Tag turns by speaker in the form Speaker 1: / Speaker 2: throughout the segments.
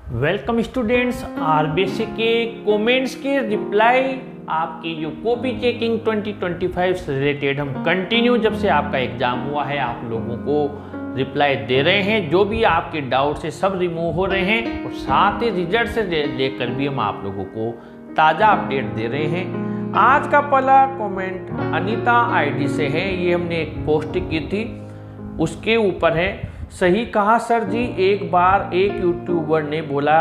Speaker 1: Welcome students, RBSC के comments के reply आपकी जो कॉपी चेकिंग 2025 से रिलेटेड हम कंटिन्यू जब से आपका एग्जाम हुआ है आप लोगों को रिप्लाई दे रहे हैं। जो भी आपके डाउट से सब रिमूव हो रहे हैं और साथ ही रिजल्ट से लेकर भी हम आप लोगों को ताज़ा अपडेट दे रहे हैं। आज का पहला कमेंट अनीता आईडी से है, ये हमने एक पोस्ट की थी उसके ऊपर है। सही कहा सर जी, एक बार एक यूट्यूबर ने बोला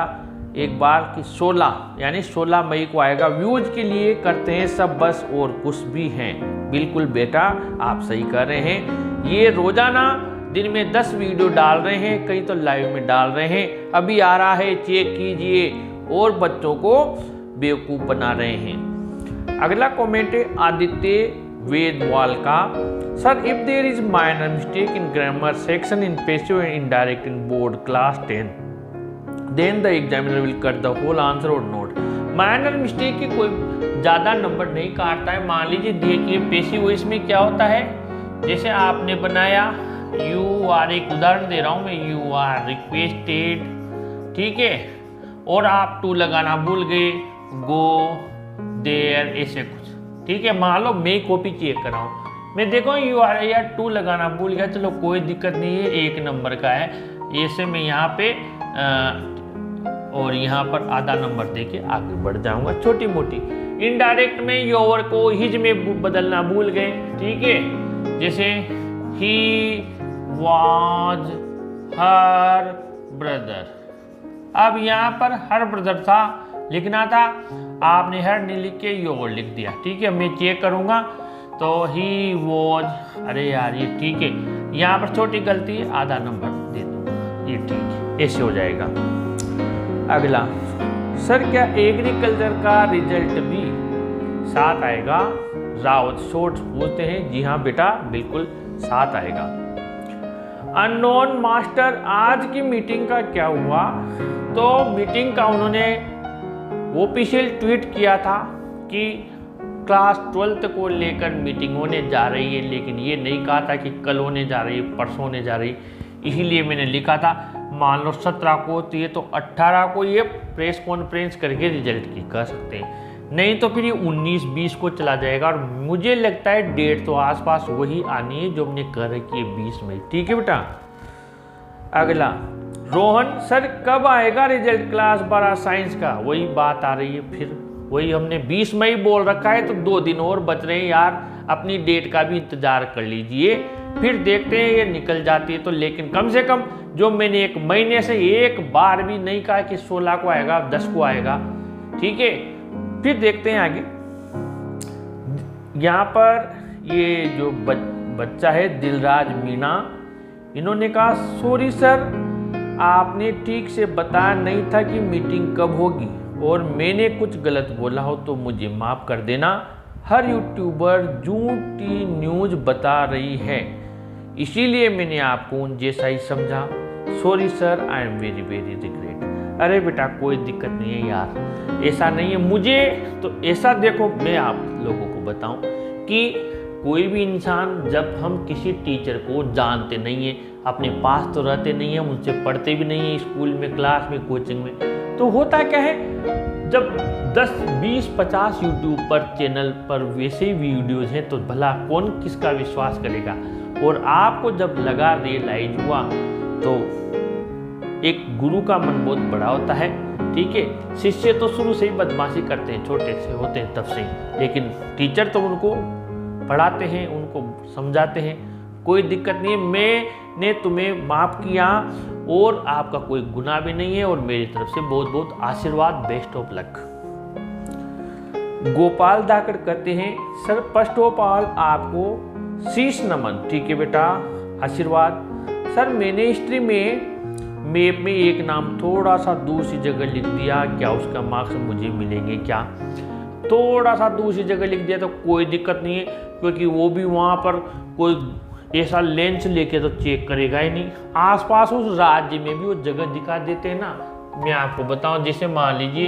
Speaker 1: एक बार कि 16 मई को आएगा, व्यूज के लिए करते हैं सब बस और कुछ भी हैं। बिल्कुल बेटा आप सही कर रहे हैं, ये रोजाना दिन में 10 वीडियो डाल रहे हैं, कई तो लाइव में डाल रहे हैं, अभी आ रहा है चेक कीजिए और बच्चों को बेवकूफ़ बना रहे हैं। अगला कमेंट है आदित्य वेदवाल का। Sir, if there is minor mistake in grammar section in passive and indirect in board class 10 then the examiner will cut the whole answer or not. Minor mistake की कोई ज़्यादा नंबर नहीं काटता है। मान लीजिए देखिए पैसिव वॉइस में क्या होता है, जैसे आपने बनाया यू आर, एक उदाहरण दे रहा हूँ मैं, यू आर रिक्वेस्टेड, ठीक है, और आप टू लगाना भूल गए, गो देयर, ऐसे कुछ, ठीक है। मान लो मैं कॉपी चेक कर रहा हूँ, मैं देखो यू आर या टू लगाना भूल गया, चलो कोई दिक्कत नहीं है, एक नंबर का है, ऐसे मैं यहाँ पे और यहाँ पर आधा नंबर देके आगे बढ़ जाऊंगा, छोटी मोटी। इनडायरेक्ट में योर को हिज में बदलना भूल गए, ठीक है, जैसे ही वाज हर ब्रदर, अब यहाँ पर हर ब्रदर था लिखना था, आपने हर नहीं लिख के योर लिख दिया, ठीक है। मैं चेक करूँगा तो ही वॉज, अरे यार ये ठीक है, यहाँ पर छोटी गलती है, आधा नंबर दे दूँगा, ये ठीक है, ऐसे हो जाएगा। अगला, सर क्या एग्रीकल्चर का रिजल्ट भी साथ आएगा? रावत शॉर्ट पूछते हैं। जी हाँ बेटा, बिल्कुल साथ आएगा। अननोन मास्टर, आज की मीटिंग का क्या हुआ? तो मीटिंग का उन्होंने ऑफिशियल ट्वीट किया था कि क्लास 12th को लेकर मीटिंग होने जा रही है, लेकिन ये नहीं कहा था कि कल होने जा रही है, परसों होने जा रही है, इसीलिए मैंने लिखा था मान लो 17 को, तो ये तो 18 को ये प्रेस कॉन्फ्रेंस करके रिजल्ट की कह सकते हैं, नहीं तो फिर ये 19-20 को चला जाएगा। और मुझे लगता है डेट तो आसपास वही आनी है जो हमने कह रखी है 20 मई, ठीक है बेटा। अगला, रोहन, सर कब आएगा रिजल्ट क्लास 12 साइंस का? वही बात आ रही है, फिर वही हमने 20 मई बोल रखा है, तो 2 दिन और बच रहे हैं यार, अपनी डेट का भी इंतजार कर लीजिए, फिर देखते हैं ये निकल जाती है तो। लेकिन कम से कम जो मैंने एक महीने से एक बार भी नहीं कहा कि 16 को आएगा, 10 को आएगा, ठीक है, फिर देखते हैं आगे। यहाँ पर ये जो बच्चा है दिलराज मीना, इन्होंने कहा सॉरी सर, आपने ठीक से बताया नहीं था कि मीटिंग कब होगी और मैंने कुछ गलत बोला हो तो मुझे माफ़ कर देना। हर यूट्यूबर झूठी न्यूज़ बता रही है, इसीलिए मैंने आपको जैसा ही समझा। Sorry sir, I am very very regret. अरे बेटा कोई दिक्कत नहीं है यार, ऐसा नहीं है। मुझे तो ऐसा, देखो मैं आप लोगों को बताऊं कि कोई भी इंसान, जब हम किसी टीचर को जानते नहीं है, अपने पास तो रहते नहीं है, उनसे पढ़ते भी नहीं है स्कूल में, क्लास में, कोचिंग में, तो होता क्या है, जब 10, 20, 50 यूट्यूब पर चैनल पर वैसे ही वीडियोज़ हैं तो भला कौन किसका विश्वास करेगा। और आपको जब लगा, रियलाइज हुआ, तो एक गुरु का मन बहुत बड़ा होता है, ठीक है। शिष्य तो शुरू से ही बदमाशी करते हैं, छोटे से होते हैं तब से ही, लेकिन टीचर तो उनको पढ़ाते हैं, उनको समझाते हैं, कोई दिक्कत नहीं है, मैंने तुम्हें माफ़ किया और आपका कोई गुनाह भी नहीं है, और मेरी तरफ से बहुत बहुत आशीर्वाद, बेस्ट ऑफ लक। गोपाल दाकर कहते हैं सर फर्स्ट ऑफ ऑल आपको शीश नमन, ठीक है बेटा, आशीर्वाद। सर मैंने हिस्ट्री में मैप में एक नाम थोड़ा सा दूसरी जगह लिख दिया, क्या उसका मार्क्स मुझे मिलेंगे क्या? थोड़ा सा दूसरी जगह लिख दिया तो कोई दिक्कत नहीं है, क्योंकि वो भी वहाँ पर कोई ऐसा लेंस लेके तो चेक करेगा ही नहीं। आसपास उस राज्य में भी वो जगह दिखा देते हैं ना। मैं आपको बताऊं, जैसे मान लीजिए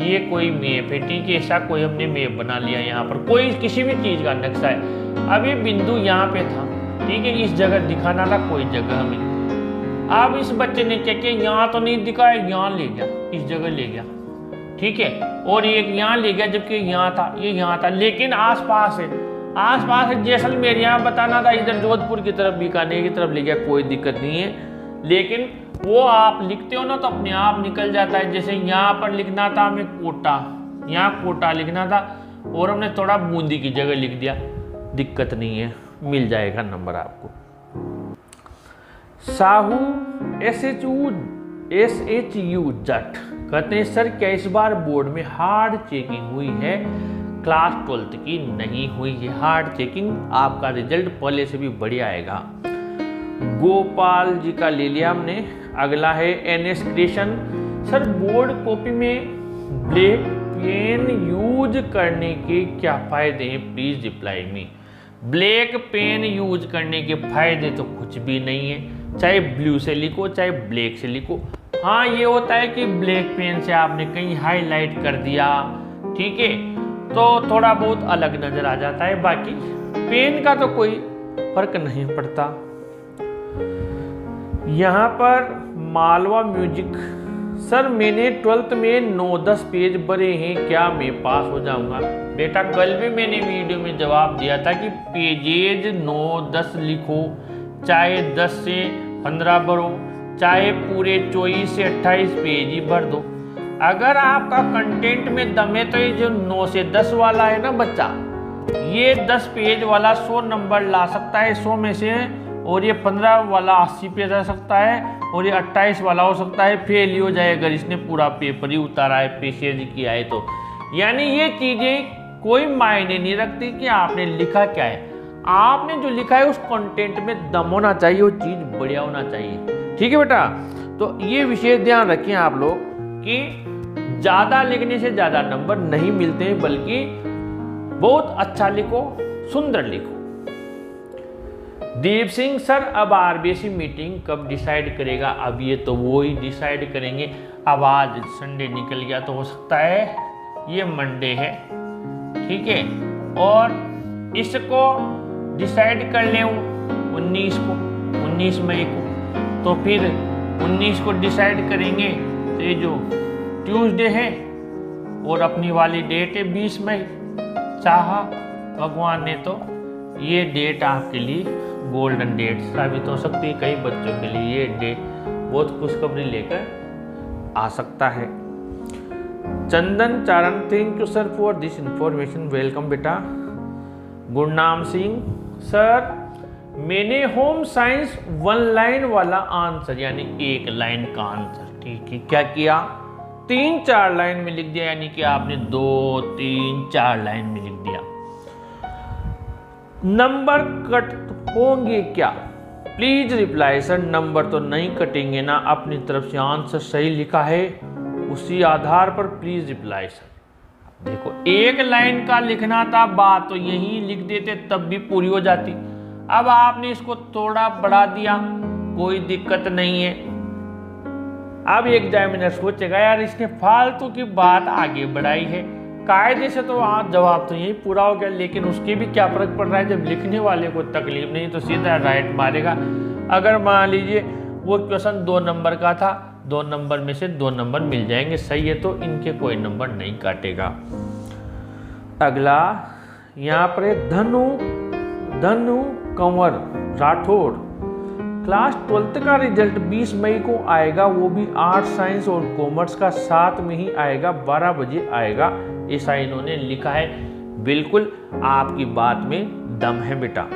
Speaker 1: ये कोई मैप है, ठीक है, ऐसा कोई हमने मैप बना लिया, यहाँ पर कोई किसी भी चीज़ का नक्शा है, अब ये बिंदु यहाँ पे था, ठीक है, इस जगह दिखाना था कोई जगह हमें, अब इस बच्चे ने क्या किया, यहाँ तो नहीं दिखा है, यहाँ ले गया, इस जगह ले गया, ठीक है, और एक यहाँ ले गया, जबकि यहाँ था, ये यहाँ था, लेकिन आसपास है, आसपास है जैसलमेर, यहाँ बताना था इधर जोधपुर की तरफ, बीकानेर की तरफ ले गया, कोई दिक्कत नहीं है। लेकिन वो आप लिखते हो ना तो अपने आप निकल जाता है। जैसे यहाँ पर लिखना था हमें कोटा, यहाँ कोटा लिखना था और हमने थोड़ा बूंदी की जगह लिख दिया, दिक्कत नहीं है, मिल जाएगा नंबर आपको। साहू SHU जट कहते हैं सर क्या इस बार बोर्ड में हार्ड चेकिंग हुई है? क्लास 12th की नहीं हुई है हार्ड चेकिंग, आपका रिजल्ट पहले से भी बढ़िया आएगा। गोपाल जी का ले लिया हमने। अगला है NS creation, sir board copy में ब्लैक पेन यूज करने के क्या फायदे हैं, please reply me. Black pen use करने के फायदे तो कुछ भी नहीं है, चाहे ब्लू से लिखो चाहे ब्लैक से लिखो। हाँ ये होता है कि ब्लैक पेन से आपने कहीं हाईलाइट कर दिया, ठीक है, तो थोड़ा बहुत अलग नजर आ जाता है, बाकी पेन का तो कोई फर्क नहीं पड़ता। यहाँ पर मालवा म्यूजिक, सर मैंने 12th में 9-10 पेज भरे हैं, क्या मैं पास हो जाऊंगा? बेटा कल भी मैंने वीडियो में जवाब दिया था कि पेजेज 9-10 लिखो, चाहे 10 से 15 भरो, चाहे पूरे 24 से 28 पेज ही भर दो। अगर आपका कंटेंट में दम है तो ये जो 9 से 10 वाला है ना बच्चा, ये 10 पेज वाला 100 नंबर ला सकता है 100 में से, और ये 15 वाला 80 पे जा सकता है, और ये 28 वाला हो सकता है फेल ही हो जाए अगर इसने पूरा पेपर ही उतारा है, पेशेज किया है तो। यानी ये चीज़ें कोई मायने नहीं रखती कि आपने लिखा क्या है, आपने जो लिखा है उस कंटेंट में दम होना चाहिए, वो चीज़ बढ़िया होना चाहिए, ठीक है बेटा। तो ये विशेष ध्यान रखें आप लोग कि ज़्यादा लिखने से ज़्यादा नंबर नहीं मिलते हैं, बल्कि बहुत अच्छा लिखो, सुंदर लिखो। दीप सिंह सर अब RBSE मीटिंग कब डिसाइड करेगा? अब ये तो वो ही डिसाइड करेंगे। अब आज संडे निकल गया तो हो सकता है ये मंडे है, ठीक है, और इसको डिसाइड कर ले 19 मई को, तो फिर 19 को डिसाइड करेंगे, तो ये जो ट्यूसडे है और अपनी वाली डेट है 20 मई, चाहा भगवान ने तो ये डेट आपके लिए गोल्डन डेट साबित हो सकती है। कई बच्चों के लिए ये डेट बहुत खुशखबरी लेकर आ सकता है। Chandan Charan, thank you sir for this information, welcome बेटा। गुरनाम सिंह, सर मैंने होम साइंस 1 लाइन वाला आंसर यानी 1 लाइन का आंसर, ठीक है, क्या किया 3-4 लाइन में लिख दिया, यानी कि आपने 2-3-4 लाइन में लिख दिया। नंबर कट होंगे क्या? प्लीज रिप्लाई सर, नंबर तो नहीं कटेंगे ना, अपनी तरफ से आंसर सही लिखा है उसी आधार पर प्लीज रिप्लाई सर। देखो 1 लाइन का लिखना था, बात तो यही लिख देते तब भी पूरी हो जाती, अब आपने इसको थोड़ा बढ़ा दिया, कोई दिक्कत नहीं है। अब एग्जामिनर सोचेगा यार इसने फालतू की बात आगे बढ़ाई है, कायदे से तो हाँ जवाब तो यही पूरा हो गया, लेकिन उसके भी क्या फर्क पड़ रहा है, जब लिखने वाले को तकलीफ नहीं तो सीधा राइट मारेगा। अगर मान लीजिए वो क्वेश्चन 2 नंबर का था, 2 नंबर में से 2 नंबर मिल जाएंगे, सही है, तो इनके कोई नंबर नहीं काटेगा। अगला यहाँ पर धनु कंवर राठौड़, क्लास 12th का रिजल्ट 20 मई को आएगा, वो भी आर्ट साइंस और कॉमर्स का साथ में ही आएगा, 12 बजे आएगा, ऐसा इन्होंने लिखा है। बिल्कुल आपकी बात में दम है बेटा।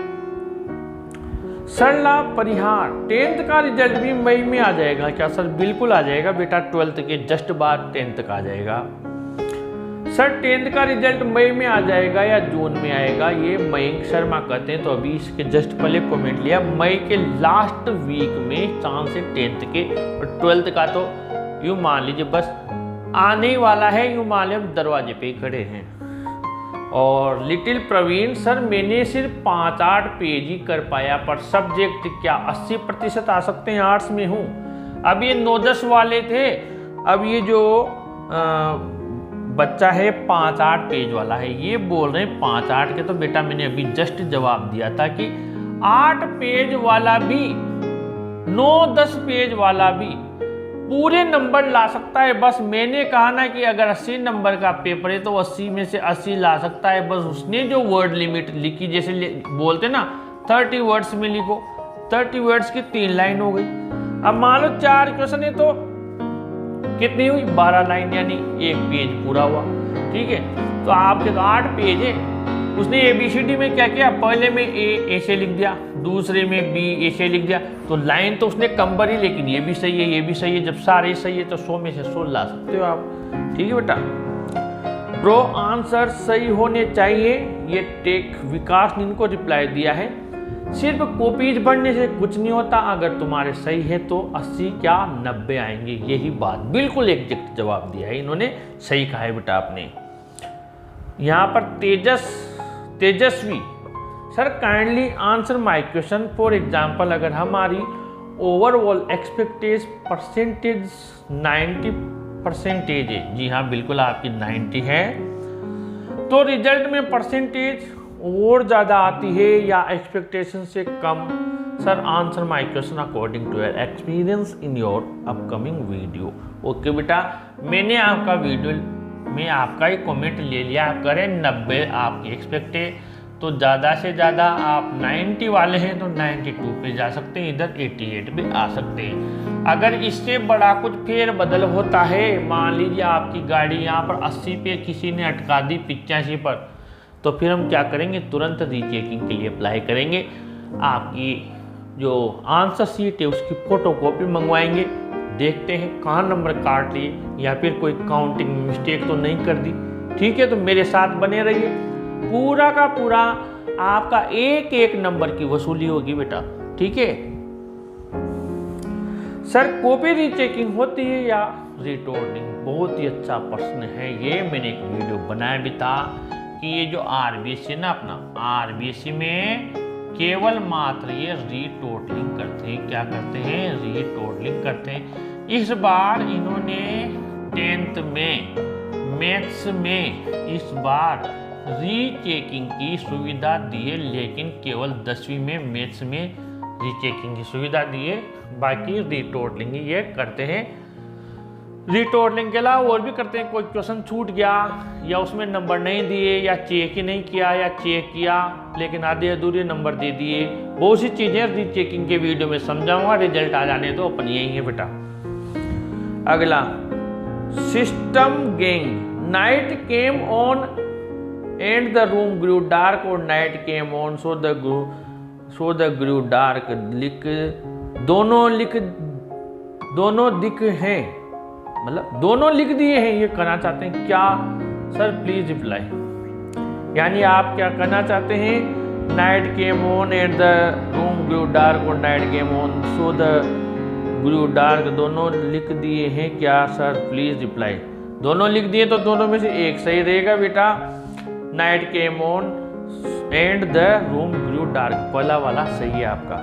Speaker 1: सरला परिहार, 10th का रिजल्ट भी मई में आ जाएगा क्या? सर बिल्कुल आ जाएगा बेटा, 12th के जस्ट बाद 10th का आ जाएगा। सर 10th का रिजल्ट मई में आ जाएगा या जून में आएगा, ये मयंक शर्मा कहते हैं, तो अभी इसके जस्ट पहले कमेंट लिया, मई के लास्ट वीक में चांस है 10th के, और 12th का तो यूँ मान लीजिए बस आने वाला है, यूँ मान लीजिए दरवाजे पे खड़े हैं। और लिटिल प्रवीण, सर मैंने सिर्फ 5-8 पेज ही कर पाया, पर सब्जेक्ट क्या 80% आ सकते हैं, आर्ट्स में हूँ। अब ये 9-10 वाले थे, अब ये जो बच्चा है 5-8 पेज वाला है, ये बोल रहे हैं 5-8 के, तो बेटा मैंने अभी जस्ट जवाब दिया था कि 8 पेज वाला भी 9-10 पेज वाला भी पूरे नंबर ला सकता है। बस मैंने कहा ना कि अगर 80 नंबर का पेपर है तो 80 में से 80 ला सकता है। बस उसने जो वर्ड लिमिट लिखी, जैसे बोलते ना 30 वर्ड्स में लिखो, 30 वर्ड्स की 3 लाइन हो गई। अब मान लो 4 क्वेश्चन है तो कितनी हुई, 12 लाइन, यानी 1 पेज पूरा हुआ। ठीक है, तो आपके तो 8 पेज है। उसने ABCD में क्या किया, पहले में A ऐसे लिख दिया, दूसरे में B ऐसे लिख दिया, तो लाइन तो उसने कम भरी, लेकिन ये भी सही है, ये भी सही है। जब सारे सही है तो 100 में से 100 ला सकते हो आप। ठीक है बेटा, प्रो आंसर सही होने चाहिए, ये टेक विकास ने इनको रिप्लाई दिया है। सिर्फ कॉपीज बढ़ने से कुछ नहीं होता, अगर तुम्हारे सही है तो 80 क्या 90 आएंगे। यही बात बिल्कुल एग्जैक्ट जवाब दिया है इन्होंने, सही कहा है बेटा आपने। यहाँ पर Tejasvi sir kindly answer my question. For example, अगर हमारी ओवरऑल एक्सपेक्टेड परसेंटेज 90% है, जी हाँ बिल्कुल आपकी 90 है, तो रिजल्ट में परसेंटेज और ज़्यादा आती है या एक्सपेक्टेशन से कम। Sir answer my question according to your experience in your upcoming video. Okay बेटा, मैंने आपका वीडियो में आपका ही कमेंट ले लिया। करें 90 आपकी एक्सपेक्ट है, तो ज़्यादा से ज़्यादा आप 90 वाले हैं तो 92 पे जा सकते हैं, इधर 88 पे आ सकते हैं। अगर इससे बड़ा कुछ फेर बदल होता है, मान लीजिए आपकी गाड़ी यहाँ पर 80 पे किसी ने अटका दी 85 पर, तो फिर हम क्या करेंगे, तुरंत रीचेकिंग के लिए अप्लाई करेंगे। आपकी जो आंसर शीट है उसकी फ़ोटोकॉपी मंगवाएंगे, देखते हैं कहाँ नंबर काट लिए या फिर कोई काउंटिंग मिस्टेक तो नहीं कर दी। ठीक है, तो मेरे साथ बने रहिए, पूरा का पूरा आपका एक एक नंबर की वसूली होगी बेटा। ठीक है सर, कॉपी रीचेकिंग होती है या रिटोर्निंग? बहुत ही अच्छा प्रश्न है ये, मैंने एक वीडियो बनाया भी था कि ये जो RBSC ना अपना, RBSC में केवल मात्र ये रीटोटलिंग करते हैं। क्या करते हैं, रीटोटलिंग करते हैं। इस बार इन्होंने 10th में मैथ्स में इस बार रीचेकिंग की सुविधा दी है, लेकिन केवल 10वीं में मैथ्स में रीचेकिंग की सुविधा दी है, बाकी रीटोटलिंग ये करते हैं। रीटोटलिंग के अलावा और भी करते हैं, कोई क्वेश्चन छूट गया या उसमें नंबर नहीं दिए या चेक ही नहीं किया या चेक किया लेकिन आधे अधूरे नंबर दे दिए, बहुत सी चीज़ें रीचेकिंग के वीडियो में समझाऊंगा। रिजल्ट आ जाने तो अपन यही है बेटा। अगला, system gang, night came on and the room grew dark और night came on so the grew dark. दोनों दिख हैं, मतलब दोनों लिख दिए हैं, ये कहना चाहते हैं क्या? Sir please reply. यानी आप क्या कहना चाहते हैं, night came on and the room grew dark और night came on so the grew dark, दोनों लिख दिए हैं क्या? Sir please reply. दोनों लिख दिए तो दोनों में से एक सही रहेगा बेटा। Night came on and the room grew dark, पहला वाला सही है आपका।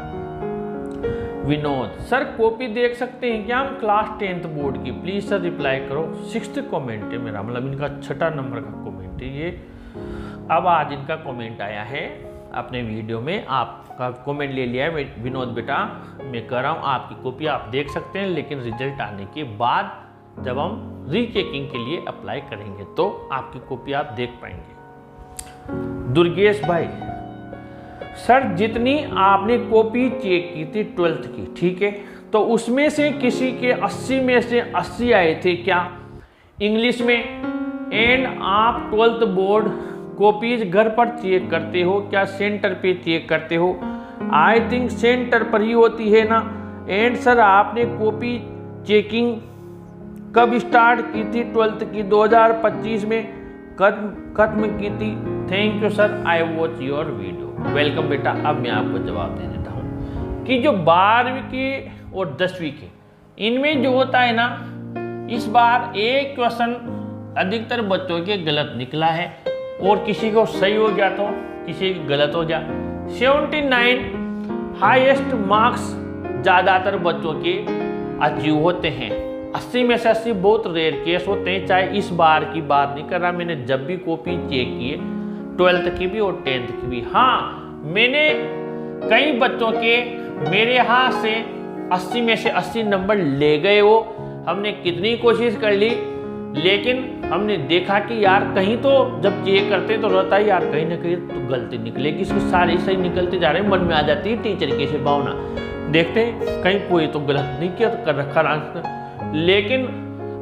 Speaker 1: विनोद सर कॉपी देख सकते हैं क्या हम क्लास 10th बोर्ड की? प्लीज सर रिप्लाई करो। 6th कमेंट है मेरा, मतलब इनका 6ठा नंबर का कमेंट है ये। अब आज इनका कमेंट आया है अपने वीडियो में, आपका कमेंट ले लिया है विनोद बेटा। मैं कह रहा हूँ आपकी कॉपी आप देख सकते हैं, लेकिन रिजल्ट आने के बाद जब हम रीचेकिंग के लिए अप्लाई करेंगे तो आपकी कॉपी आप देख पाएंगे। दुर्गेश भाई सर जितनी आपने कॉपी चेक की थी 12th की, ठीक है, तो उसमें से किसी के 80 में से 80 आए थे क्या इंग्लिश में? एंड आप 12th बोर्ड कॉपीज घर पर चेक करते हो क्या सेंटर पे चेक करते हो? आई थिंक सेंटर पर ही होती है ना। एंड सर आपने कॉपी चेकिंग कब स्टार्ट की थी 12th की? 2025 में खत्म की थी। Thank you sir, I watch your video. Welcome बेटा। अब मैं आपको जवाब दे देता हूँ कि जो 12वीं के और 10वीं के इनमें जो होता है ना, इस बार एक क्वेश्चन अधिकतर बच्चों के गलत निकला है और किसी को सही हो गया तो किसी को गलत हो गया। 79 हाईएस्ट मार्क्स ज़्यादातर बच्चों के अचीव होते हैं। 80 में से 80 बहुत रेयर केस होते हैं। चाहे इस बार की बात नहीं कर रहा, मैंने जब भी कॉपी चेक की है 12th की भी और 10th की भी। हाँ, मैंने कई बच्चों के मेरे यहाँ से 80 में से 80 नंबर ले गए वो। हमने कितनी कोशिश कर ली, लेकिन हमने देखा कि यार कहीं तो जब चेक करते तो रहता है यार कहीं ना कहीं तो गलती निकलेगी, इसके सारे सही निकलते जा रहे हैं। मन में आ जाती है टीचर की से भावना, देखते हैं कहीं कोई तो गलत नहीं किया तो कर रखा आंसर। लेकिन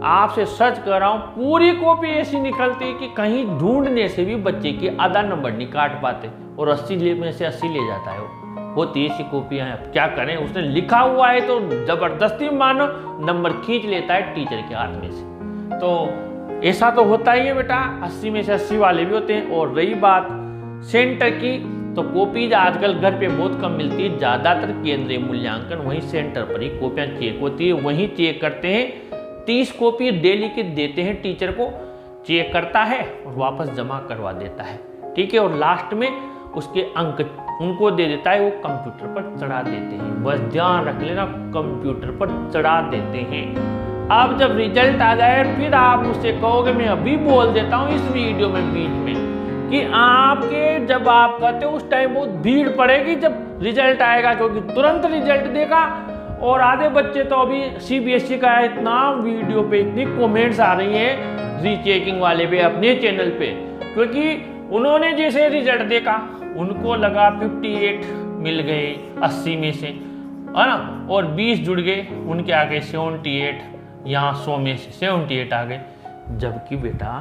Speaker 1: आपसे सच कर रहा हूँ, पूरी कॉपी ऐसी निकलती है कि कहीं ढूंढने से भी बच्चे के आधा नंबर नहीं काट पाते और 80 में से 80 ले जाता है वो। होती ऐसी कॉपियाँ हैं, अब क्या करें, उसने लिखा हुआ है तो जबरदस्ती मानो नंबर खींच लेता है टीचर के हाथ में से। तो ऐसा तो होता ही है बेटा, 80 में से 80 वाले भी होते हैं। और रही बात सेंटर की, तो कॉपीज आजकल घर पे बहुत कम मिलती है। ज़्यादातर केंद्रीय मूल्यांकन वहीं सेंटर पर ही कॉपियाँ चेक होती है, वहीं चेक करते हैं। 30 कॉपी डेली के देते हैं, टीचर को चेक करता है और वापस जमा करवा देता है, ठीक है। और लास्ट में उसके अंक उनको दे देता है, वो कंप्यूटर पर चढ़ा देते हैं। बस ध्यान रख लेना, कंप्यूटर पर चढ़ा देते हैं। अब जब रिजल्ट आ जाए फिर आप मुझसे कहोगे, मैं अभी बोल देता हूँ इस वीडियो में बीच में, कि आपके जब आप कहते हो उस टाइम बहुत भीड़ पड़ेगी जब रिजल्ट आएगा, क्योंकि तुरंत रिजल्ट देगा। और आधे बच्चे तो अभी CBSE का है, इतना वीडियो पे इतनी कमेंट्स आ रही हैं रीचेकिंग वाले पे अपने चैनल पे, क्योंकि उन्होंने जैसे रिजल्ट देखा उनको लगा 58 मिल गए 80 में से, है ना, और 20 जुड़ गए, उनके आगे 78, यहाँ 100 में से 78 आ गए। जबकि बेटा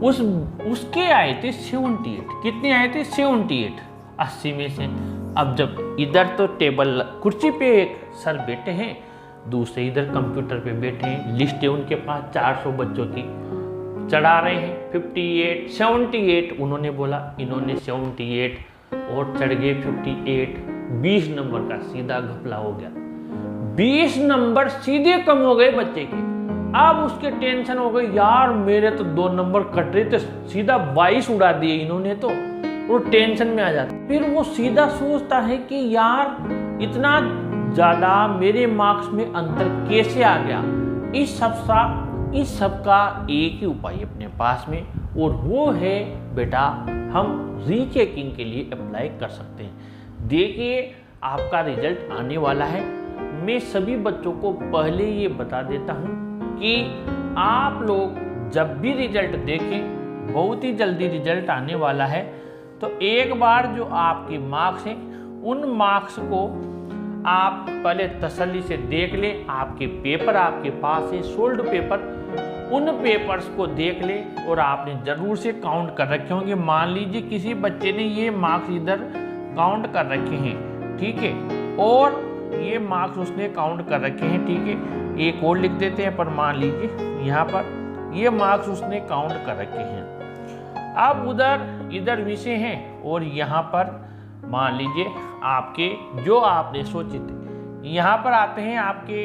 Speaker 1: उसके आए थे 78, कितने आए थे 78 80 में से। अब जब इधर तो टेबल कुर्सी पे एक सर बैठे हैं, दूसरे इधर कंप्यूटर पे बैठे हैं, लिस्ट है उनके पास 400 बच्चों की, चढ़ा रहे हैं 58 78, उन्होंने बोला, इन्होंने 78 और चढ़ गए 58, 20 नंबर का सीधा घपला हो गया। 20 नंबर सीधे कम हो गए बच्चे के। अब उसके टेंशन हो गई, यार मेरे तो 2 नंबर कट रहे थे, सीधा 22 उड़ा दिए इन्होंने तो, वो टेंशन में आ जाता। फिर वो सीधा सोचता है कि यार इतना ज़्यादा मेरे मार्क्स में अंतर कैसे आ गया। इस सब का एक ही उपाय अपने पास में, और वो है बेटा हम रीचेकिंग के लिए अप्लाई कर सकते हैं। देखिए आपका रिजल्ट आने वाला है। मैं सभी बच्चों को पहले ये बता देता हूँ कि आप लोग जब भी रिजल्ट देखें, बहुत ही जल्दी रिजल्ट आने वाला है, तो एक बार जो आपके मार्क्स हैं उन मार्क्स को आप पहले तसल्ली से देख लें। आपके पेपर आपके पास है, सोल्ड पेपर, उन पेपर्स को देख ले और आपने ज़रूर से काउंट कर रखे होंगे। मान लीजिए किसी बच्चे ने ये मार्क्स इधर काउंट कर रखे हैं, ठीक है, और ये मार्क्स उसने काउंट कर रखे हैं, ठीक है। एक और लिख देते हैं, पर मान लीजिए यहाँ पर ये मार्क्स उसने काउंट कर रखे हैं। अब इधर विषय हैं और यहाँ पर मान लीजिए आपके जो आपने सोचे थे, यहाँ पर आते हैं आपके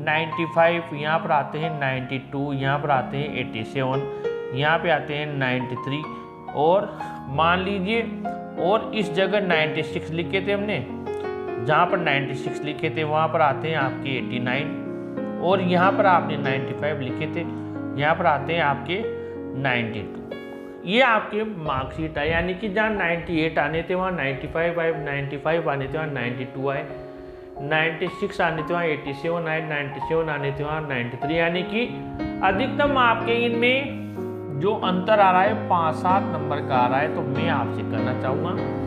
Speaker 1: 95, यहाँ पर आते हैं 92, यहाँ पर आते हैं 87, यहाँ पे आते हैं 93, और मान लीजिए और इस जगह 96 लिखे थे हमने, जहाँ पर 96 लिखे थे वहाँ पर आते हैं आपके 89, और यहाँ पर आपने 95 लिखे थे, यहाँ पर आते हैं आपके 92। ये आपके मार्कशीट है, यानी कि जहाँ 98 आने थे वहाँ 95 आए, 95 आने थे वहाँ 92 आए, 96 आने थे वहाँ 87 आए, 97 आने थे वहाँ 93, यानी कि अधिकतम आपके इनमें जो अंतर आ रहा है 5-7 नंबर का आ रहा है। तो मैं आपसे कहना चाहूँगा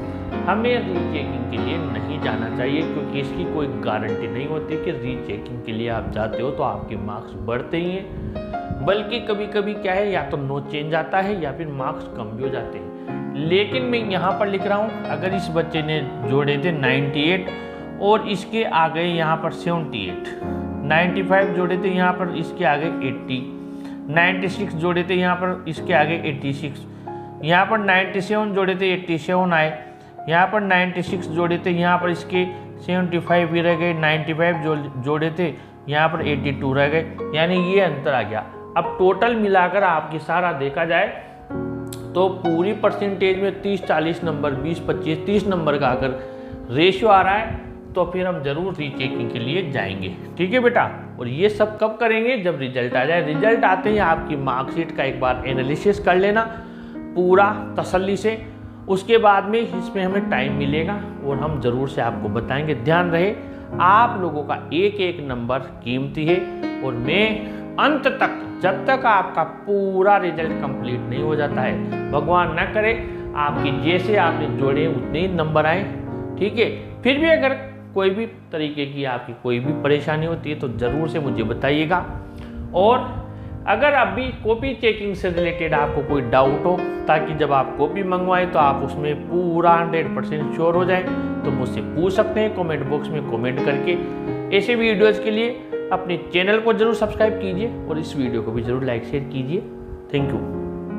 Speaker 1: हमें रीचेकिंग के लिए नहीं जाना चाहिए, क्योंकि इसकी कोई गारंटी नहीं होती कि रीचेकिंग के लिए आप जाते हो तो आपके मार्क्स बढ़ते ही हैं, बल्कि कभी कभी क्या है, या तो नो चेंज आता है या फिर मार्क्स कम भी हो जाते हैं। लेकिन मैं यहाँ पर लिख रहा हूँ, अगर इस बच्चे ने जोड़े थे 98 और इसके आगे यहाँ पर 78, 95 जोड़े थे यहाँ पर इसके आगे 80, 96 जोड़े थे यहाँ पर इसके आगे 86, यहाँ पर 97 जोड़े थे 87 आए, यहाँ पर 96 जोड़े थे यहाँ पर इसके 75 भी रह गए, 95 जोड़े थे यहाँ पर 82 रह गए, यानी ये अंतर आ गया। अब टोटल मिलाकर आपकी सारा देखा जाए तो पूरी परसेंटेज में 30-40 नंबर, 20-25, 30 नंबर का अगर रेशियो आ रहा है तो फिर हम जरूर रीचेकिंग के लिए जाएंगे, ठीक है बेटा। और ये सब कब करेंगे, जब रिजल्ट आ जाए। रिजल्ट आते ही आपकी मार्कशीट का एक बार एनालिसिस कर लेना पूरा तसल्ली से, उसके बाद में इसमें हमें टाइम मिलेगा और हम ज़रूर से आपको बताएंगे। ध्यान रहे आप लोगों का एक एक नंबर कीमती है और मैं अंत तक, जब तक आपका पूरा रिजल्ट कंप्लीट नहीं हो जाता है, भगवान न करे आपके जैसे आपने जोड़े उतने ही नंबर आए, ठीक है। फिर भी अगर कोई भी तरीके की आपकी कोई भी परेशानी होती है तो ज़रूर से मुझे बताइएगा। और अगर अभी कॉपी चेकिंग से रिलेटेड आपको कोई डाउट हो, ताकि जब आप कॉपी मंगवाएं तो आप उसमें पूरा 100% श्योर हो जाए, तो मुझसे पूछ सकते हैं कमेंट बॉक्स में कमेंट करके। ऐसे वीडियोज़ के लिए अपने चैनल को जरूर सब्सक्राइब कीजिए और इस वीडियो को भी जरूर लाइक शेयर कीजिए। Thank you.